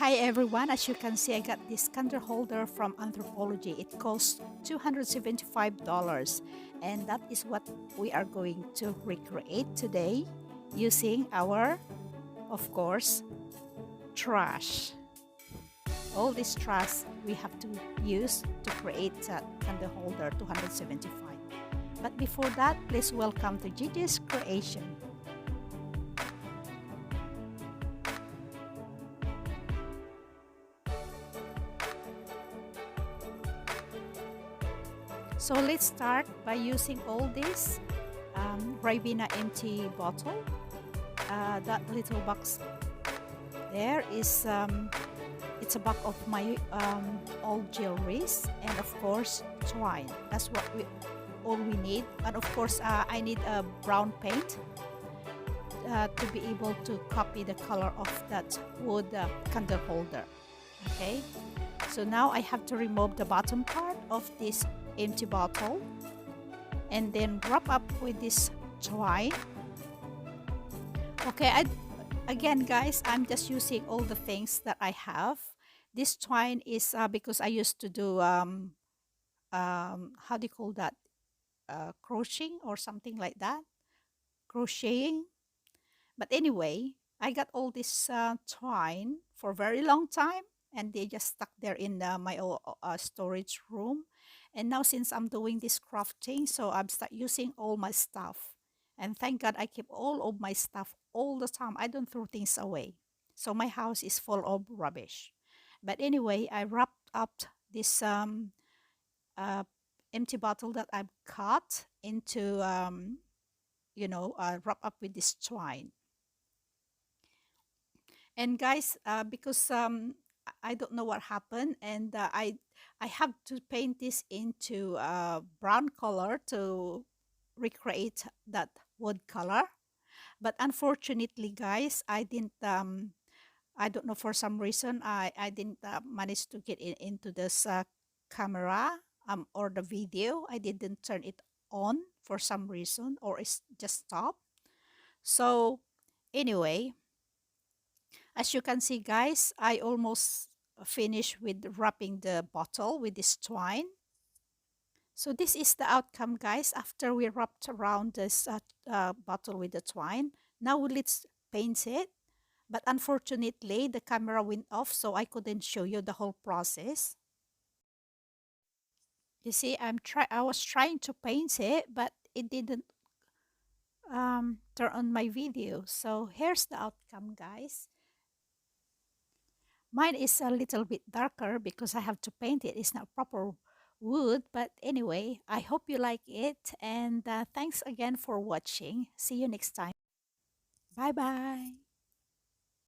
Hi everyone, as you can see I got this candle holder from Anthropology. It costs $275 and that is what we are going to recreate today using our, of course, trash. All this trash we have to use to create that candle holder 275. But before that, please welcome to Gigi's Creation. So let's start by using all this ribena empty bottle. That little box there is it's a box of my old jewelries, and of course twine. That's what all we need. And of course I need a brown paint to be able to copy the color of that wood candle holder. Okay, so now I have to remove the bottom part of this empty bottle and then wrap up with this twine. Okay, again guys, I'm just using all the things that I have. This twine is because I used to do how do you call that, crocheting or something like that, crocheting. But anyway, I got all this twine for a very long time, and they just stuck there in my storage room. And now since I'm doing this crafting, so I'm start using all my stuff. And thank God I keep all of my stuff all the time. I don't throw things away. So my house is full of rubbish. But anyway, I wrapped up this uh, empty bottle that I've cut into, wrap up with this twine. And guys, because I don't know what happened, and I have to paint this into brown color to recreate that wood color. But unfortunately, guys, I didn't. I don't know, for some reason I didn't manage to get into this camera or the video. I didn't turn it on for some reason, or it's just stopped. So anyway, as you can see guys, I almost finished with wrapping the bottle with this twine. So this is the outcome guys after we wrapped around this bottle with the twine. Now let's paint it. But unfortunately the camera went off, so I couldn't show you the whole process. You see, I was trying to paint it, but it didn't turn on my video. So here's the outcome guys. Mine is a little bit darker because I have to paint it. It's not proper wood, but anyway, I hope you like it, and thanks again for watching. See you next time. Bye bye.